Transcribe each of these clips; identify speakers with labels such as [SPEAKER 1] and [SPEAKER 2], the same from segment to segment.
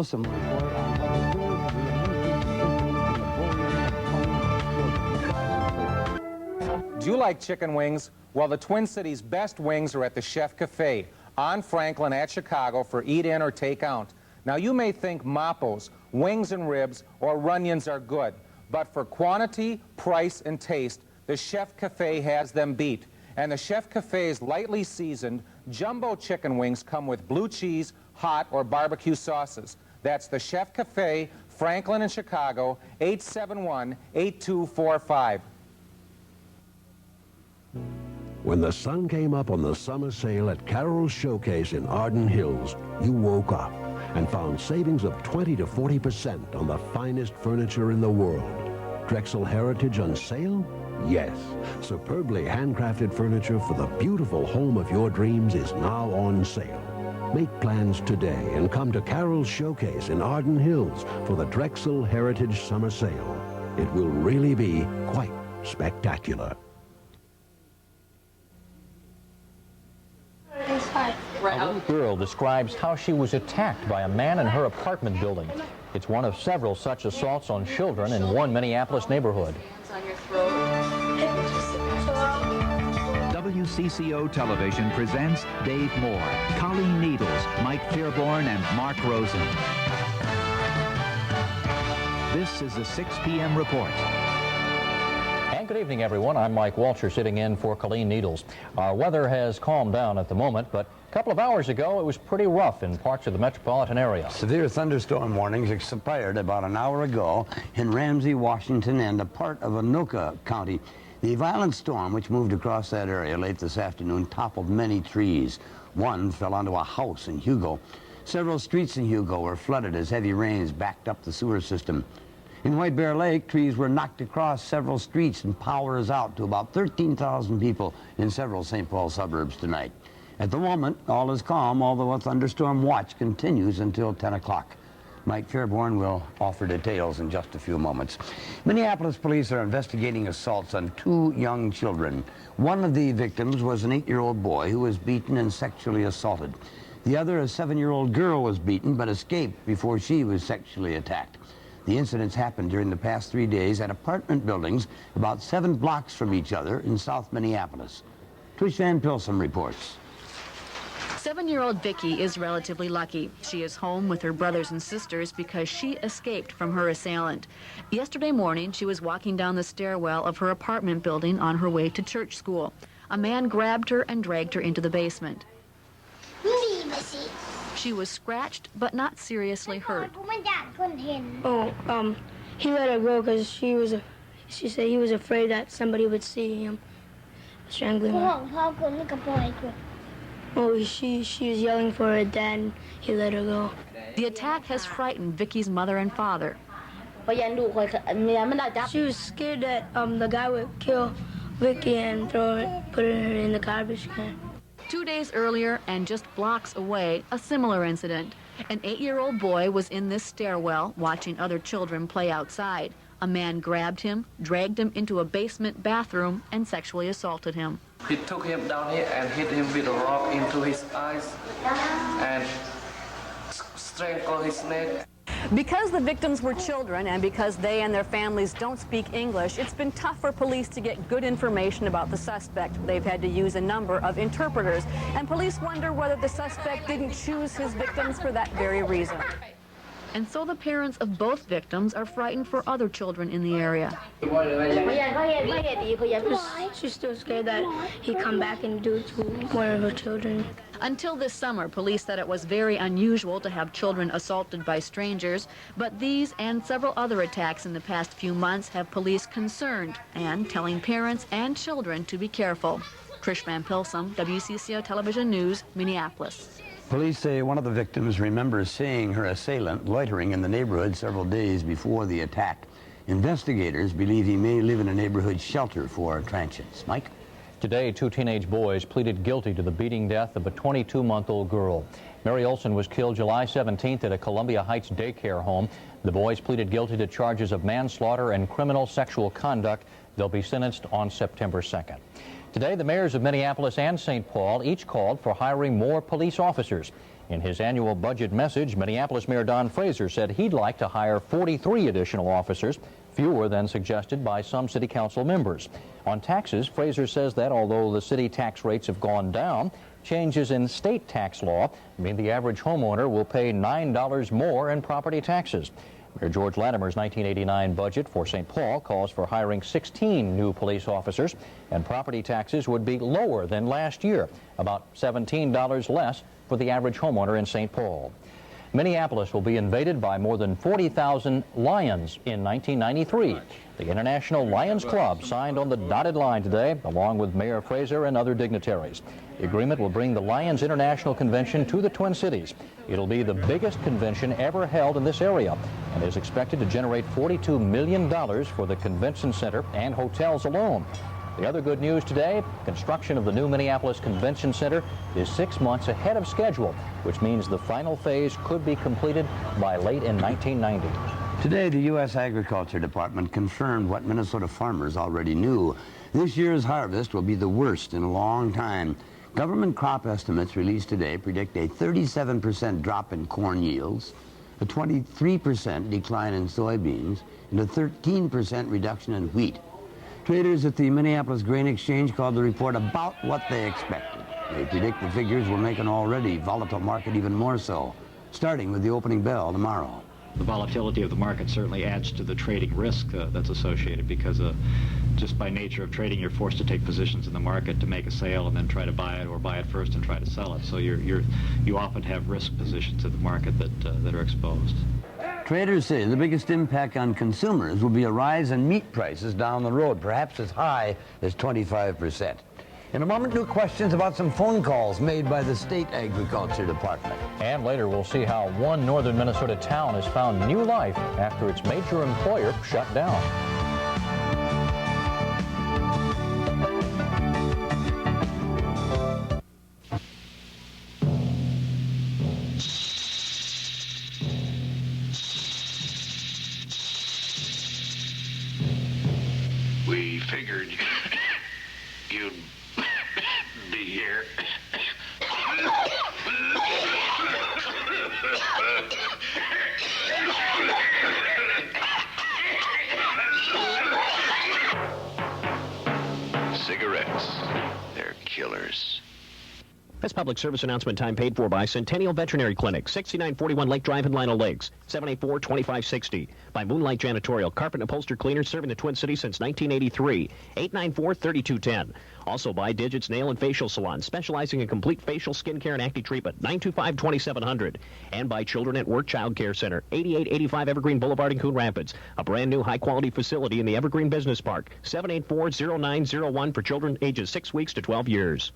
[SPEAKER 1] Some report on
[SPEAKER 2] Do you like chicken wings? Well, the Twin Cities' best wings are at the Chef Cafe on Franklin at Chicago for eat-in or take-out. Now, you may think Mapo's, wings and ribs, or Runyon's are good, but for quantity, price, and taste, the Chef Cafe has them beat. And the Chef Cafe's lightly seasoned jumbo chicken wings come with blue cheese, hot, or barbecue sauces. That's the Chef Cafe, Franklin and Chicago, 871-8245.
[SPEAKER 3] When the sun came up on the summer sale at Carroll's Showcase in Arden Hills, you woke up and found savings of 20 to 40% on the finest furniture in the world. Drexel Heritage on sale? Yes. Superbly handcrafted furniture for the beautiful home of your dreams is now on sale. Make plans today and come to Carroll's Showcase in Arden Hills for the Drexel Heritage Summer Sale. It will really be quite spectacular.
[SPEAKER 4] A little girl describes how she was attacked by a man in her apartment building. It's one of several such assaults on children in one Minneapolis neighborhood.
[SPEAKER 5] WCCO Television presents Dave Moore, Colleen Needles, Mike Fairborn, and Mark Rosen. This is the 6 p.m. report.
[SPEAKER 4] And good evening, everyone. I'm Mike Walcher, sitting in for Colleen Needles. Our weather has calmed down at the moment, but a couple of hours ago, it was pretty rough in parts of the metropolitan area.
[SPEAKER 1] severe thunderstorm warnings expired about an hour ago in Ramsey, Washington, and a part of Anoka County. The violent storm, which moved across that area late this afternoon, toppled many trees. One fell onto a house in Hugo. Several streets in Hugo were flooded as heavy rains backed up the sewer system. In White Bear Lake, trees were knocked across several streets, and power is out to about 13,000 people in several St. Paul suburbs tonight. At the moment, all is calm, although a thunderstorm watch continues until 10 o'clock. Mike Fairborn will offer details in just a few moments. Minneapolis police are investigating assaults on 2 young children. One of the victims was an 8-year-old boy who was beaten and sexually assaulted. The other, a 7-year-old girl, was beaten but escaped before she was sexually attacked. The incidents happened during the past 3 days at apartment buildings about 7 blocks from each other in South Minneapolis. Trish Van Pilsen reports.
[SPEAKER 6] 7-year-old Vicky is relatively lucky. She is home with her brothers and sisters because she escaped from her assailant. Yesterday morning, she was walking down the stairwell of her apartment building on her way to church school. A man grabbed her and dragged her into the basement. She was scratched, but not seriously hurt.
[SPEAKER 7] He let her go because she said he was afraid that somebody would see him strangling her. Oh, she was yelling for her dad, and he let her go.
[SPEAKER 6] The attack has frightened Vicky's mother and father.
[SPEAKER 7] She was scared that the guy would kill Vicky and put her in the garbage can.
[SPEAKER 6] 2 days earlier, and just blocks away, a similar incident. An 8-year-old boy was in this stairwell watching other children play outside. A man grabbed him, dragged him into a basement bathroom, and sexually assaulted him.
[SPEAKER 8] He took him down here and hit him with a rock into his eyes and strangled his neck.
[SPEAKER 6] Because the victims were children and because they and their families don't speak English, it's been tough for police to get good information about the suspect. They've had to use a number of interpreters, and police wonder whether the suspect didn't choose his victims for that very reason. And so the parents of both victims are frightened for other children in the area.
[SPEAKER 7] She's still scared that he'd come back and do it to one of her children.
[SPEAKER 6] Until this summer, police said it was very unusual to have children assaulted by strangers, but these and several other attacks in the past few months have police concerned and telling parents and children to be careful. Trish Van Pilsen, WCCO Television News, Minneapolis.
[SPEAKER 1] Police say one of the victims remembers seeing her assailant loitering in the neighborhood several days before the attack. Investigators believe he may live in a neighborhood shelter for transients. Mike?
[SPEAKER 4] Today, 2 teenage boys pleaded guilty to the beating death of a 22-month-old girl. Mary Olson was killed July 17th at a Columbia Heights daycare home. The boys pleaded guilty to charges of manslaughter and criminal sexual conduct. They'll be sentenced on September 2nd. Today, the mayors of Minneapolis and St. Paul each called for hiring more police officers. In his annual budget message, Minneapolis Mayor Don Fraser said he'd like to hire 43 additional officers, fewer than suggested by some city council members. On taxes, Fraser says that although the city tax rates have gone down, changes in state tax law mean the average homeowner will pay $9 more in property taxes. Mayor George Latimer's 1989 budget for St. Paul calls for hiring 16 new police officers, and property taxes would be lower than last year, about $17 less for the average homeowner in St. Paul. Minneapolis will be invaded by more than 40,000 lions in 1993. The International Lions Club signed on the dotted line today, along with Mayor Fraser and other dignitaries. The agreement will bring the Lions International Convention to the Twin Cities. It'll be the biggest convention ever held in this area and is expected to generate $42 million for the convention center and hotels alone. The other good news today, construction of the new Minneapolis Convention Center is 6 months ahead of schedule, which means the final phase could be completed by late in 1990.
[SPEAKER 1] Today, the U.S. Agriculture Department confirmed what Minnesota farmers already knew. This year's harvest will be the worst in a long time. Government crop estimates released today predict a 37% drop in corn yields, a 23% decline in soybeans, and a 13% reduction in wheat. Traders at the Minneapolis Grain Exchange called the report about what they expected. They predict the figures will make an already volatile market even more so, starting with the opening bell tomorrow.
[SPEAKER 9] The volatility of the market certainly adds to the trading risk that's associated, because just by nature of trading, you're forced to take positions in the market to make a sale and then try to buy it, or buy it first and try to sell it. So you often have risk positions in the market that are exposed.
[SPEAKER 1] Traders say the biggest impact on consumers will be a rise in meat prices down the road, perhaps as high as 25%. In a moment, new questions about some phone calls made by the State Agriculture Department.
[SPEAKER 4] And later, we'll see how one northern Minnesota town has found new life after its major employer shut down.
[SPEAKER 3] We figured you'd be here. Cigarettes, they're killers.
[SPEAKER 10] This public service announcement time paid for by Centennial Veterinary Clinic, 6941 Lake Drive in Lino Lakes, 784-2560. By Moonlight Janitorial, carpet and upholstery cleaners serving the Twin Cities since 1983, 894-3210. Also by Digits Nail and Facial Salon, specializing in complete facial, skincare, and acne treatment, 925-2700. And by Children at Work Child Care Center, 8885 Evergreen Boulevard in Coon Rapids, a brand new high-quality facility in the Evergreen Business Park, 784-0901 for children ages 6 weeks to 12 years.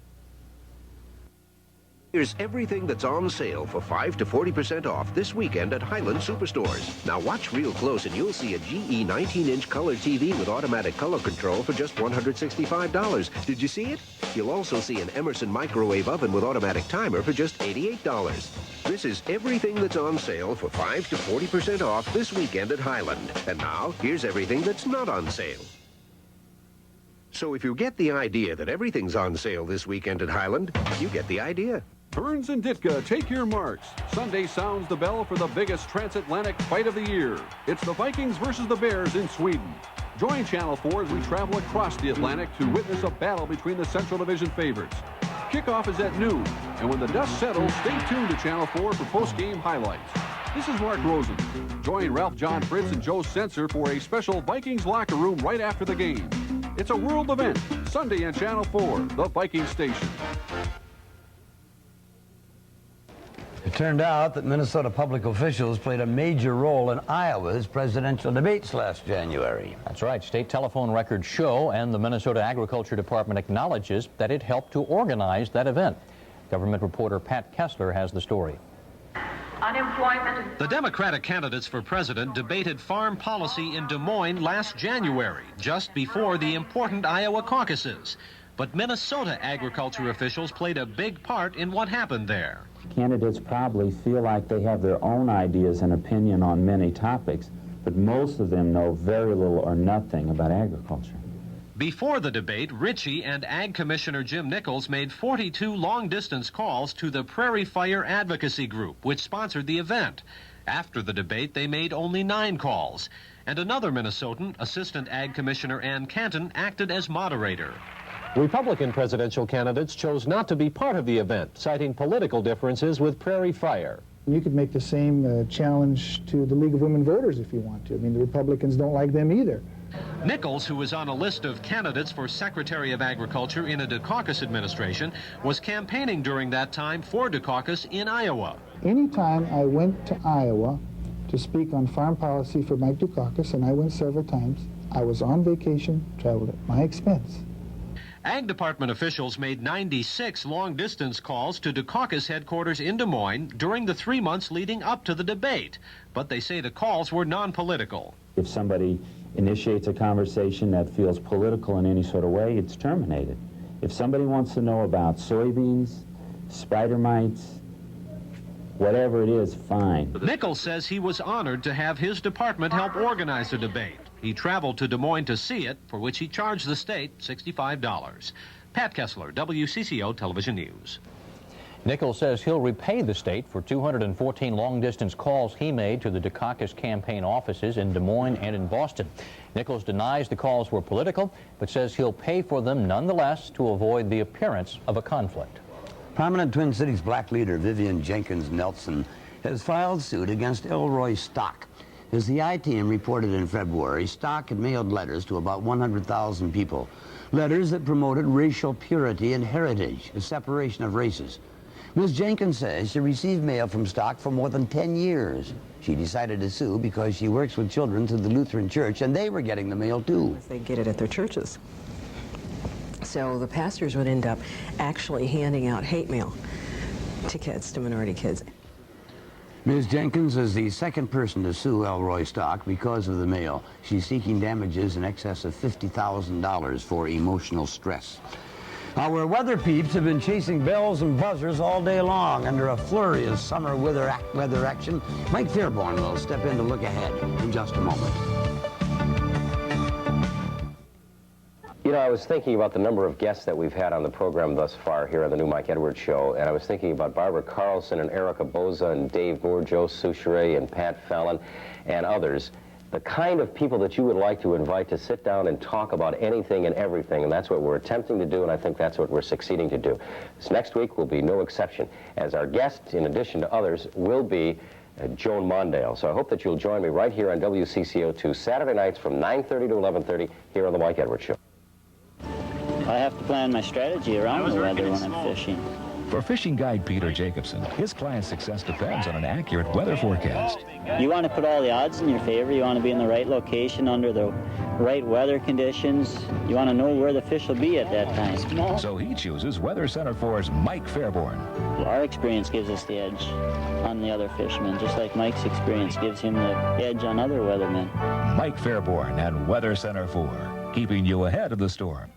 [SPEAKER 3] Here's everything that's on sale for 5 to 40% off this weekend at Highland Superstores. Now watch real close and you'll see a GE 19-inch color TV with automatic color control for just $165. Did you see it? You'll also see an Emerson microwave oven with automatic timer for just $88. This is everything that's on sale for 5 to 40% off this weekend at Highland. And now, here's everything that's not on sale. So if you get the idea that everything's on sale this weekend at Highland, you get the idea.
[SPEAKER 11] Burns and Ditka, take your marks. Sunday sounds the bell for the biggest transatlantic fight of the year. It's the Vikings versus the Bears in Sweden. Join Channel 4 as we travel across the Atlantic to witness a battle between the Central Division favorites. Kickoff is at noon, and when the dust settles, stay tuned to Channel 4 for post-game highlights. This is Mark Rosen. Join Ralph John Fritz and Joe Sensor for a special Vikings locker room right after the game. It's a world event, Sunday on Channel 4, the Viking station.
[SPEAKER 1] It turned out that Minnesota public officials played a major role in Iowa's presidential debates last January.
[SPEAKER 4] That's right. State telephone records show, and the Minnesota Agriculture Department acknowledges that it helped to organize that event. Government reporter Pat Kessler has the story.
[SPEAKER 12] The Democratic candidates for president debated farm policy in Des Moines last January, just before the important Iowa caucuses. But Minnesota agriculture officials played a big part in what happened there.
[SPEAKER 13] Candidates probably feel like they have their own ideas and opinion on many topics, but most of them know very little or nothing about agriculture.
[SPEAKER 12] Before the debate, Ritchie and Ag Commissioner Jim Nichols made 42 long-distance calls to the Prairie Fire Advocacy Group, which sponsored the event. After the debate, they made only 9 calls. And another Minnesotan, Assistant Ag Commissioner Ann Canton, acted as moderator.
[SPEAKER 14] Republican presidential candidates chose not to be part of the event, citing political differences with Prairie Fire.
[SPEAKER 15] You could make the same challenge to the League of Women Voters if you want to. I mean, the Republicans don't like them either.
[SPEAKER 12] Nichols, who was on a list of candidates for Secretary of Agriculture in a Dukakis administration, was campaigning during that time for Dukakis in Iowa.
[SPEAKER 15] Anytime I went to Iowa to speak on farm policy for Mike Dukakis, and I went several times, I was on vacation, traveled at my expense.
[SPEAKER 12] Ag Department officials made 96 long-distance calls to Dukakis headquarters in Des Moines during the 3 months leading up to the debate, but they say the calls were non-political.
[SPEAKER 13] If somebody initiates a conversation that feels political in any sort of way, it's terminated. If somebody wants to know about soybeans, spider mites, whatever it is, fine.
[SPEAKER 12] Nichols says he was honored to have his department help organize the debate. He traveled to Des Moines to see it, for which he charged the state $65. Pat Kessler, WCCO Television News.
[SPEAKER 4] Nichols says he'll repay the state for 214 long-distance calls he made to the Dukakis campaign offices in Des Moines and in Boston. Nichols denies the calls were political, but says he'll pay for them nonetheless to avoid the appearance of a conflict.
[SPEAKER 1] Prominent Twin Cities black leader Vivian Jenkins Nelson has filed suit against Elroy Stock. As the I-Team reported in February, Stock had mailed letters to about 100,000 people. Letters that promoted racial purity and heritage, the separation of races. Ms. Jenkins says she received mail from Stock for more than 10 years. She decided to sue because she works with children through the Lutheran Church, and they were getting the mail too.
[SPEAKER 16] They get it at their churches. So the pastors would end up actually handing out hate mail to kids, to minority kids.
[SPEAKER 1] Ms. Jenkins is the second person to sue Elroy Stock because of the mail. She's seeking damages in excess of $50,000 for emotional stress. Our weather peeps have been chasing bells and buzzers all day long under a flurry of summer weather action. Mike Fairborn will step in to look ahead in just a moment.
[SPEAKER 17] You know, I was thinking about the number of guests that we've had on the program thus far here on the new Mike Edwards Show, and I was thinking about Barbara Carlson and Erica Boza and Dave Moore, Joe Souchere and Pat Fallon and others. The kind of people that you would like to invite to sit down and talk about anything and everything, and that's what we're attempting to do, and I think that's what we're succeeding to do. This next week will be no exception, as our guest, in addition to others, will be Joan Mondale. So I hope that you'll join me right here on WCCO 2 Saturday nights from 9:30 to 11:30 here on the Mike Edwards Show.
[SPEAKER 18] I have to plan my strategy around the weather when I'm fishing.
[SPEAKER 19] For fishing guide Peter Jacobson, his client's success depends on an accurate weather forecast.
[SPEAKER 18] You want to put all the odds in your favor. You want to be in the right location under the right weather conditions. You want to know where the fish will be at that time.
[SPEAKER 19] So he chooses Weather Center 4's Mike Fairborn.
[SPEAKER 18] Our experience gives us the edge on the other fishermen, just like Mike's experience gives him the edge on other weathermen.
[SPEAKER 19] Mike Fairborn and Weather Center 4, keeping you ahead of the storm.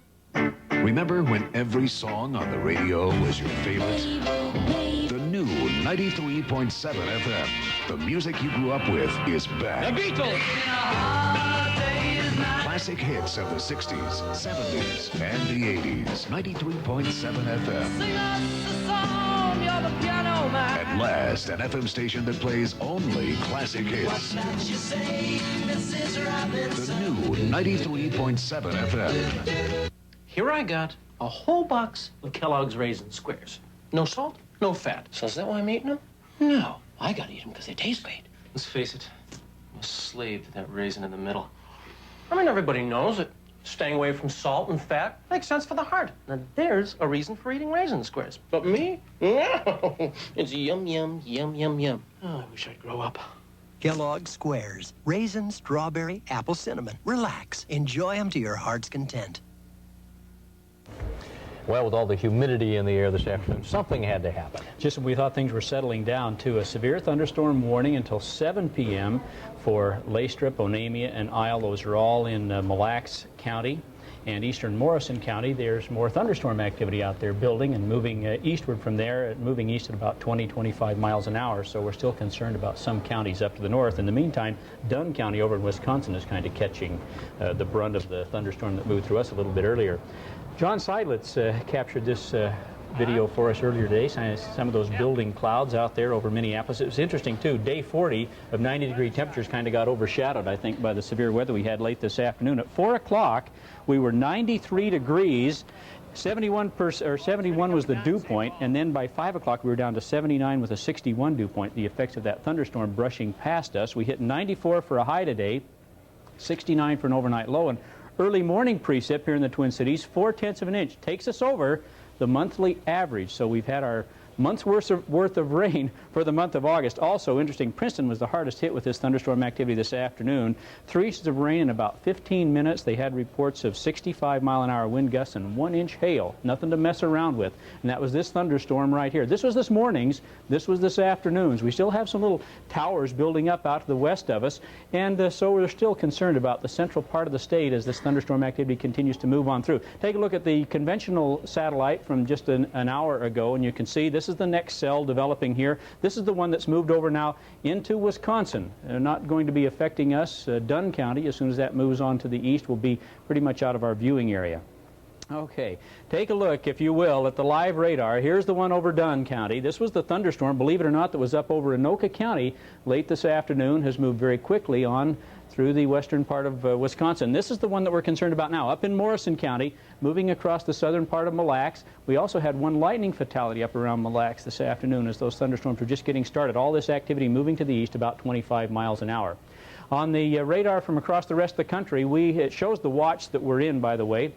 [SPEAKER 3] Remember when every song on the radio was your favorite? The new 93.7 FM. The music you grew up with is back.
[SPEAKER 20] The Beatles!
[SPEAKER 3] Classic hits of the 60s, 70s, and the 80s. 93.7 FM.
[SPEAKER 20] Sing us a song, you're the piano man.
[SPEAKER 3] At last, an FM station that plays only classic hits. The new 93.7 FM.
[SPEAKER 21] Here I got a whole box of Kellogg's Raisin Squares. No salt, no fat. So is that why I'm eating them? No, I gotta eat them because they taste great. Let's face it, I'm a slave to that raisin in the middle. I mean, everybody knows it. Staying away from salt and fat makes sense for the heart. Now, there's a reason for eating Raisin Squares. But me? No. It's yum, yum, yum, yum, yum. Oh, I wish I'd grow up.
[SPEAKER 22] Kellogg's Squares. Raisin, strawberry, apple, cinnamon. Relax. Enjoy them to your heart's content.
[SPEAKER 4] Well, with all the humidity in the air this afternoon, something had to happen.
[SPEAKER 23] Just when we thought things were settling down to a severe thunderstorm warning until 7 p.m. for Laystrip, Onamia, and Isle. Those are all in Mille Lacs County. And eastern Morrison County, there's more thunderstorm activity out there building and moving eastward from there, moving east at about 20-25 miles an hour. So we're still concerned about some counties up to the north. In the meantime, Dunn County over in Wisconsin is kind of catching the brunt of the thunderstorm that moved through us a little bit earlier. John Seidlitz captured this video for us earlier today, some of those building clouds out there over Minneapolis. It was interesting too, day 40 of 90-degree temperatures kind of got overshadowed, I think, by the severe weather we had late this afternoon. At 4 o'clock, we were 93 degrees, 71 was the dew point, and then by 5 o'clock we were down to 79 with a 61 dew point, the effects of that thunderstorm brushing past us. We hit 94 for a high today, 69 for an overnight low, and early morning precip here in the Twin Cities, 0.4 of an inch, takes us over the monthly average. So we've had our month's worth of rain for the month of August. Also interesting, Princeton was the hardest hit with this thunderstorm activity this afternoon. 3 inches of rain in about 15 minutes. They had reports of 65-mile-an-hour wind gusts and 1-inch hail. Nothing to mess around with. And that was this thunderstorm right here. This was this morning's. This was this afternoon's. We still have some little towers building up out to the west of us. And so we're still concerned about the central part of the state as this thunderstorm activity continues to move on through. Take a look at the conventional satellite from just an hour ago, and you can see this is the next cell developing here. This is the one that's moved over now into Wisconsin. They're not going to be affecting us. Dunn County, as soon as that moves on to the east, will be pretty much out of our viewing area. Okay, take a look, if you will, at the live radar. Here's the one over Dunn County. This was the thunderstorm, believe it or not, that was up over Anoka County late this afternoon, has moved very quickly on through the western part of Wisconsin. This is the one that we're concerned about now, up in Morrison County, moving across the southern part of Mille Lacs. We also had one lightning fatality up around Mille Lacs this afternoon as those thunderstorms were just getting started. All this activity moving to the east about 25 miles an hour. On the radar from across the rest of the country, it shows the watch that we're in, by the way,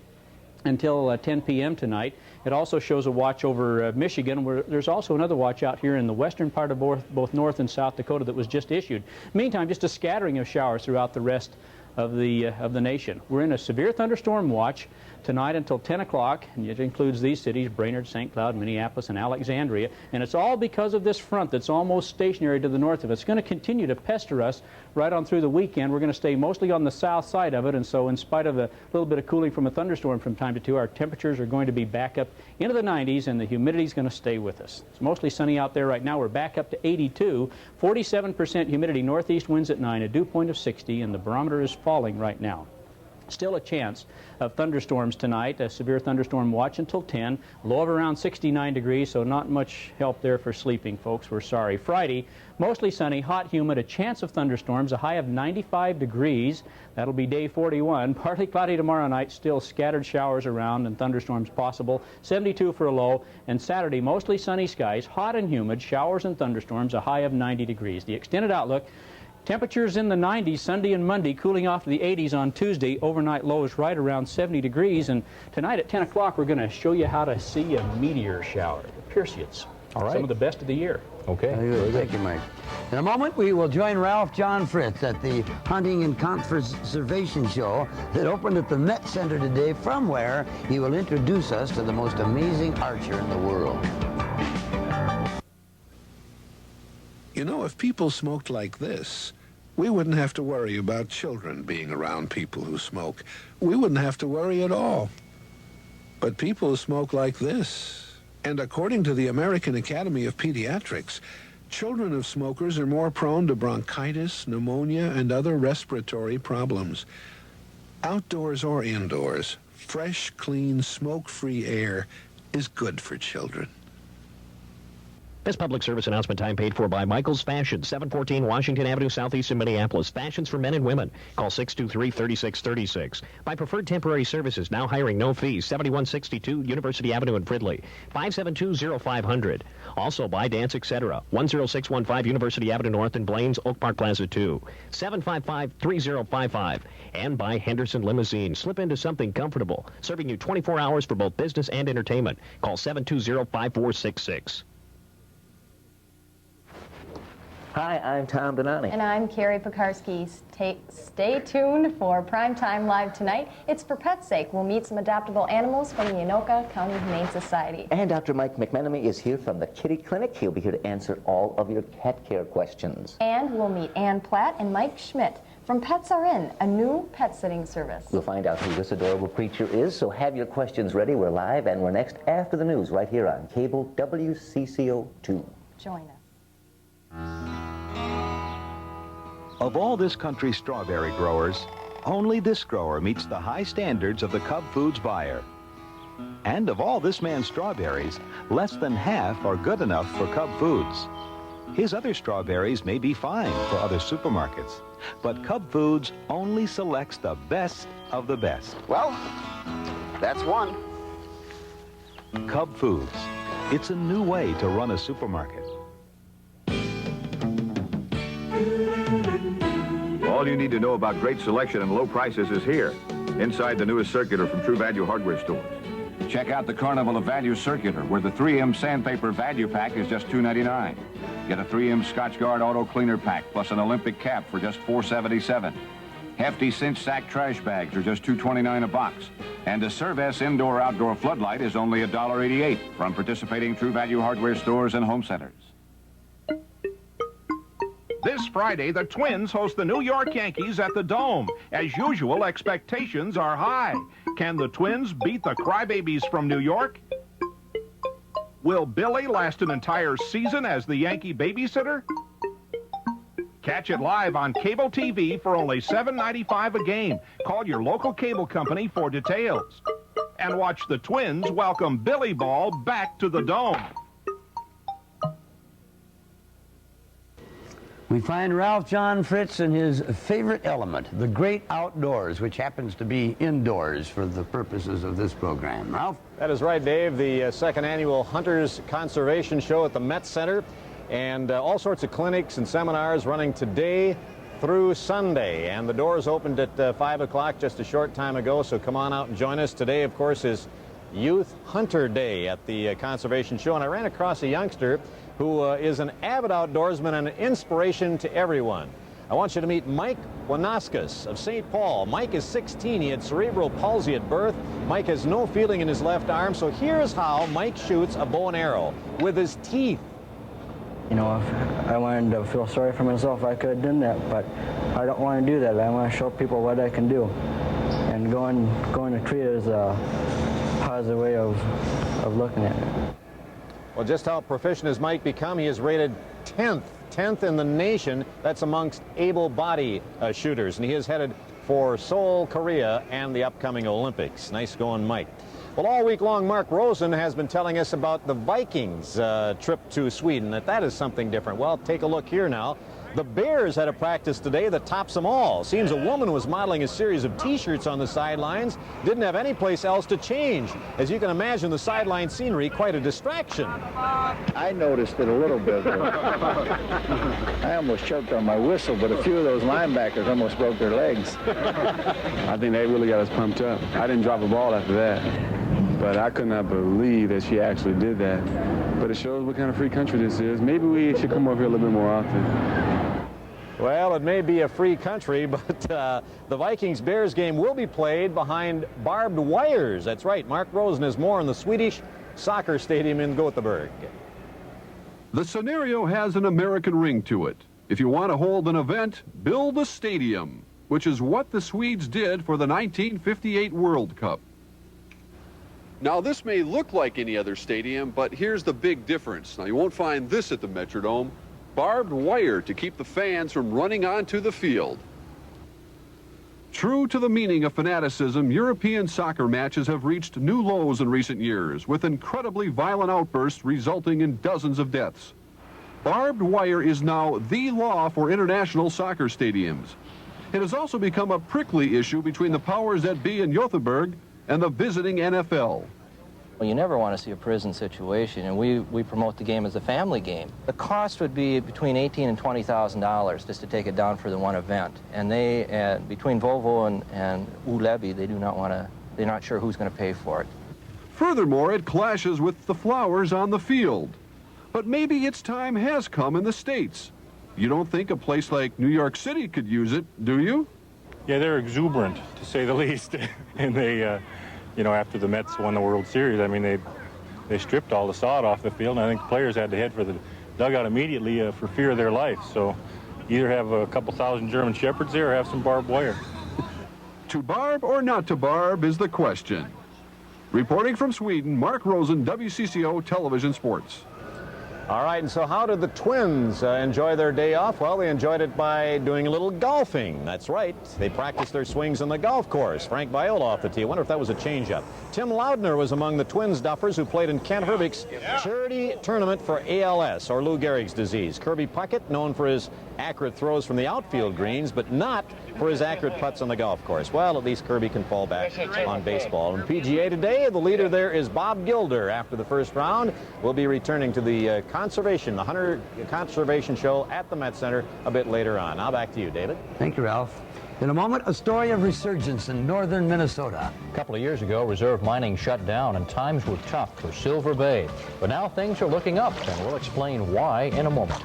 [SPEAKER 23] until 10 p.m. tonight. It also shows a watch over Michigan, where there's also another watch out here in the western part of both North and South Dakota that was just issued. Meantime, just a scattering of showers throughout the rest of the nation. We're in a severe thunderstorm watch tonight until 10 o'clock, and it includes these cities, Brainerd, St. Cloud, Minneapolis, and Alexandria, and it's all because of this front that's almost stationary to the north of us. It's going to continue to pester us right on through the weekend. We're going to stay mostly on the south side of it, and so in spite of a little bit of cooling from a thunderstorm from time to time, our temperatures are going to be back up into the 90s, and the humidity is going to stay with us. It's mostly sunny out there right now. We're back up to 82, 47% humidity, northeast winds at 9, a dew point of 60, and the barometer is falling right now. Still a chance of thunderstorms tonight, a severe thunderstorm watch until 10, low of around 69 degrees, so not much help there for sleeping, folks. We're sorry. Friday, mostly sunny, hot, humid, a chance of thunderstorms, a high of 95 degrees. That'll be day 41. Partly cloudy tomorrow night, still scattered showers around and thunderstorms possible, 72 for a low. And Saturday, mostly sunny skies, hot and humid, showers and thunderstorms, a high of 90 degrees. The extended outlook, temperatures in the 90s Sunday and Monday, cooling off to the 80s on Tuesday. Overnight lows right around 70 degrees. And tonight at 10 o'clock, we're going to show you how to see a meteor shower, the Perseids.
[SPEAKER 14] All right.
[SPEAKER 23] Some of the best of the year.
[SPEAKER 14] Okay.
[SPEAKER 1] Very good. Thank you, Mike. In a moment, we will join Ralph John Fritz at the Hunting and Conservation Show that opened at the Met Center today, from where he will introduce us to the most amazing archer in the world.
[SPEAKER 3] You know, if people smoked like this, we wouldn't have to worry about children being around people who smoke. We wouldn't have to worry at all. But people smoke like this. And according to the American Academy of Pediatrics, children of smokers are more prone to bronchitis, pneumonia, and other respiratory problems. Outdoors or indoors, fresh, clean, smoke-free air is good for children.
[SPEAKER 10] This public service announcement time paid for by Michael's Fashion, 714 Washington Avenue, Southeast in Minneapolis. Fashions for men and women. Call 623-3636. By Preferred Temporary Services, now hiring, no fees, 7162 University Avenue in Fridley, 572-0500. Also by Dance Etc., 10615 University Avenue North in Blaines, Oak Park Plaza 2, 755-3055. And by Henderson Limousine. Slip into something comfortable, serving you 24 hours for both business and entertainment. Call 720-5466.
[SPEAKER 2] Hi, I'm Tom Benani.
[SPEAKER 5] And I'm Carrie Pekarsky. Stay tuned for Primetime Live tonight. It's for pets' sake. We'll meet some adoptable animals from the Anoka County Humane Society.
[SPEAKER 2] And Dr. Mike McMenemy is here from the Kitty Clinic. He'll be here to answer all of your cat care questions.
[SPEAKER 5] And we'll meet Ann Platt and Mike Schmidt from Pets Are In, a new pet sitting service.
[SPEAKER 2] We'll find out who this adorable creature is, so have your questions ready. We're live, and we're next after the news right here on cable WCCO 2.
[SPEAKER 5] Join us.
[SPEAKER 6] Of all this country's strawberry growers, only this grower meets the high standards of the Cub Foods buyer. And of all this man's strawberries, less than half are good enough for Cub Foods. His other strawberries may be fine for other supermarkets, but Cub Foods only selects the best of the best.
[SPEAKER 7] Well, that's one.
[SPEAKER 6] Cub Foods. It's a new way to run a supermarket.
[SPEAKER 8] All you need to know about great selection and low prices is here, inside the newest circular from True Value hardware stores. Check out the Carnival of Value circular, where the 3M Sandpaper Value Pack is just $2.99. Get a 3M Scotchgard Auto Cleaner Pack plus an Olympic cap for just $4.77. Hefty cinch sack trash bags are just $2.29 a box. And a Cervus Indoor-Outdoor Floodlight is only $1.88 from participating True Value hardware stores and home centers.
[SPEAKER 24] This Friday, the Twins host the New York Yankees at the Dome. As usual, expectations are high. Can the Twins beat the Crybabies from New York? Will Billy last an entire season as the Yankee babysitter? Catch it live on cable TV for only $7.95 a game. Call your local cable company for details. And watch the Twins welcome Billy Ball back to the Dome.
[SPEAKER 1] We find Ralph John Fritz in his favorite element, the great outdoors, which happens to be indoors for the purposes of this program. Ralph?
[SPEAKER 14] That is right, Dave. The second annual Hunters Conservation Show at the Met Center, and all sorts of clinics and seminars running today through Sunday. And the doors opened at 5 o'clock just a short time ago, so come on out and join us. Today, of course, is Youth Hunter Day at the Conservation Show, and I ran across a youngster who is an avid outdoorsman and an inspiration to everyone. I want you to meet Mike Wanauskas of St. Paul. Mike is 16. He had cerebral palsy at birth. Mike has no feeling in his left arm, so here's how Mike shoots a bow and arrow, with his teeth.
[SPEAKER 25] You know, if I wanted to feel sorry for myself, I could have done that, but I don't want to do that. I want to show people what I can do. And going to treat it as a positive way of looking at it.
[SPEAKER 14] Well, just how proficient has Mike become? He is rated 10th in the nation. That's amongst able-bodied shooters, and he is headed for Seoul, Korea, and the upcoming Olympics. Nice going, Mike. Well, all week long, Mark Rosen has been telling us about the Vikings trip to Sweden. That is something different. Well, take a look here now. The Bears had a practice today that tops them all. Seems a woman was modeling a series of T-shirts on the sidelines. Didn't have any place else to change. As you can imagine, the sideline scenery, quite a distraction.
[SPEAKER 26] I noticed it a little bit. I almost choked on my whistle, but a few of those linebackers almost broke their legs.
[SPEAKER 27] I think they really got us pumped up. I didn't drop a ball after that, but I could not believe that she actually did that. But it shows what kind of free country this is. Maybe we should come over here a little bit more often.
[SPEAKER 14] Well, it may be a free country, but the Vikings-Bears game will be played behind barbed wires. That's right. Mark Rosen has more in the Swedish soccer stadium in Gothenburg.
[SPEAKER 11] The scenario has an American ring to it. If you want to hold an event, build a stadium, which is what the Swedes did for the 1958 World Cup. Now, this may look like any other stadium, but here's the big difference. Now, you won't find this at the Metrodome. Barbed wire to keep the fans from running onto the field. True to the meaning of fanaticism, European soccer matches have reached new lows in recent years, with incredibly violent outbursts resulting in dozens of deaths. Barbed wire is now the law for international soccer stadiums. It has also become a prickly issue between the powers that be in Gothenburg and the visiting NFL.
[SPEAKER 28] Well, you never want to see a prison situation, and we promote the game as a family game. The cost would be between $18,000 and $20,000 just to take it down for the one event. And they, between Volvo and Ulevi, they're not sure who's going to pay for it.
[SPEAKER 11] Furthermore, it clashes with the flowers on the field. But maybe its time has come in the States. You don't think a place like New York City could use it, do you?
[SPEAKER 29] Yeah, they're exuberant, to say the least. And they, you know, after the Mets won the World Series, I mean, they stripped all the sod off the field, and I think the players had to head for the dugout immediately for fear of their life. So, either have a couple thousand German Shepherds there or have some barbed wire.
[SPEAKER 11] To barb or not to barb is the question. Reporting from Sweden, Mark Rosen, WCCO Television Sports.
[SPEAKER 14] All right, and so how did the Twins enjoy their day off? Well, they enjoyed it by doing a little golfing. That's right. They practiced their swings on the golf course. Frank Viola off the tee. I wonder if that was a changeup. Tim Loudner was among the Twins duffers who played in Kent Herbick's charity tournament for ALS, or Lou Gehrig's disease. Kirby Puckett, known for his accurate throws from the outfield greens, but not for his accurate putts on the golf course. Well, at least Kirby can fall back on baseball. And PGA today, the leader there is Bob Gilder. After the first round, we'll be returning to the the Hunter Conservation Show at the Met Center a bit later on. Now back to you, David.
[SPEAKER 1] Thank you, Ralph. In a moment, a story of resurgence in northern Minnesota.
[SPEAKER 4] A couple of years ago, reserve mining shut down and times were tough for Silver Bay. But now things are looking up, and we'll explain why in a moment.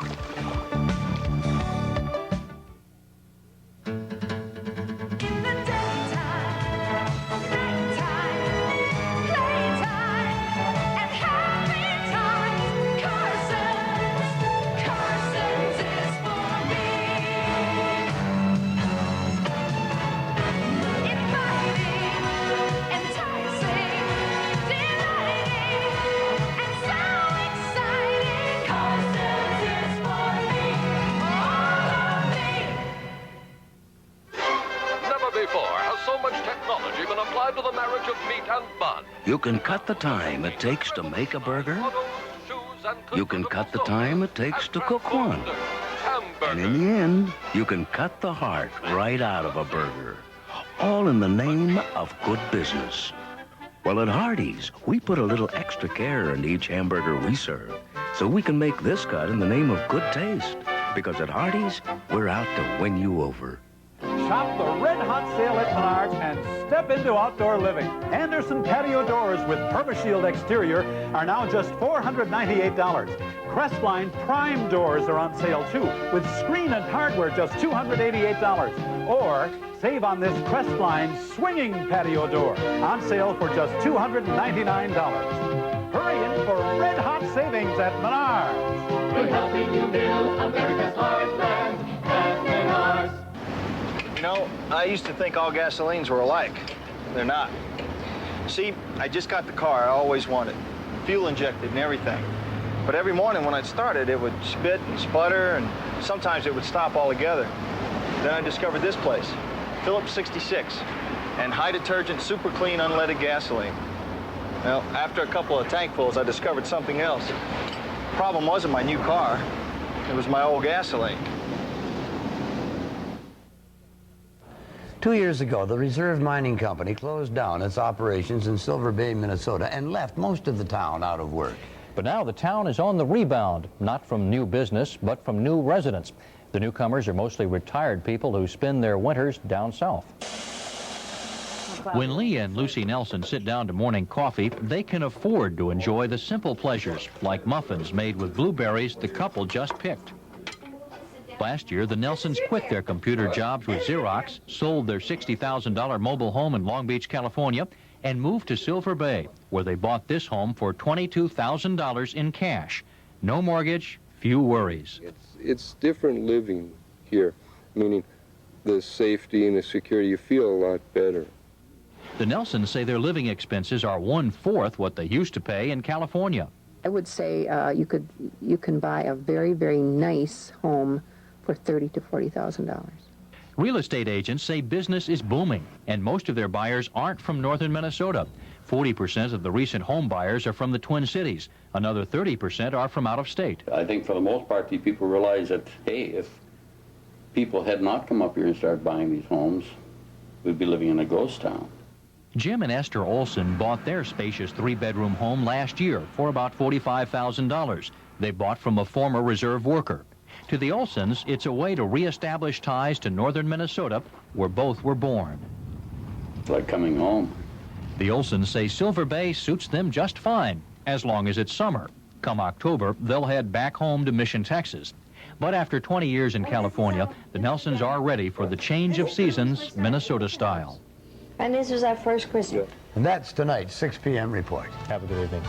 [SPEAKER 3] You can cut the time it takes to make a burger. You can cut the time it takes to cook one. And in the end, you can cut the heart right out of a burger. All in the name of good business. Well, at Hardee's, we put a little extra care into each hamburger we serve, so we can make this cut in the name of good taste. Because at Hardee's, we're out to win you over.
[SPEAKER 9] Shop the red-hot sale at Menards and step into outdoor living. Anderson patio doors with PermaShield exterior are now just $498. Crestline Prime doors are on sale too, with screen and hardware just $288. Or save on this Crestline swinging patio door, on sale for just $299. Hurry in for red-hot savings at Menards.
[SPEAKER 12] We're helping you build America's heartland at Menards.
[SPEAKER 13] You know, I used to think all gasolines were alike. They're not. See, I just got the car I always wanted, fuel injected and everything. But every morning when I'd start it, it would spit and sputter, and sometimes it would stop altogether. Then I discovered this place, Phillips 66, and high detergent, super clean, unleaded gasoline. Well, after a couple of tankfuls, I discovered something else. The problem wasn't my new car, it was my old gasoline.
[SPEAKER 1] 2 years ago, the Reserve Mining Company closed down its operations in Silver Bay, Minnesota, and left most of the town out of work.
[SPEAKER 4] But now the town is on the rebound, not from new business, but from new residents. The newcomers are mostly retired people who spend their winters down south. When Lee and Lucy Nelson sit down to morning coffee, they can afford to enjoy the simple pleasures, like muffins made with blueberries the couple just picked. Last year, the Nelsons quit their computer jobs with Xerox, sold their $60,000 mobile home in Long Beach, California, and moved to Silver Bay, where they bought this home for $22,000 in cash. No mortgage, few worries.
[SPEAKER 15] It's different living here, meaning the safety and the security. You feel a lot better.
[SPEAKER 4] The Nelsons say their living expenses are 1/4 what they used to pay in California.
[SPEAKER 16] I would say you can buy a very, very nice home for $30,000 to $40,000.
[SPEAKER 4] Real estate agents say business is booming, and most of their buyers aren't from northern Minnesota. 40% of the recent home buyers are from the Twin Cities. Another 30% are from out of state.
[SPEAKER 17] I think for the most part, the people realize that, hey, if people had not come up here and started buying these homes, we'd be living in a ghost town.
[SPEAKER 4] Jim and Esther Olson bought their spacious 3-bedroom home last year for about $45,000. They bought from a former reserve worker. To the Olsons, it's a way to reestablish ties to northern Minnesota, where both were born.
[SPEAKER 17] It's like coming home.
[SPEAKER 4] The Olsons say Silver Bay suits them just fine, as long as it's summer. Come October, they'll head back home to Mission, Texas. But after 20 years in California, the Nelsons are ready for the change of seasons, Minnesota style.
[SPEAKER 16] And this was our first Christmas.
[SPEAKER 1] And that's tonight's 6 p.m. report.
[SPEAKER 4] Have a good evening.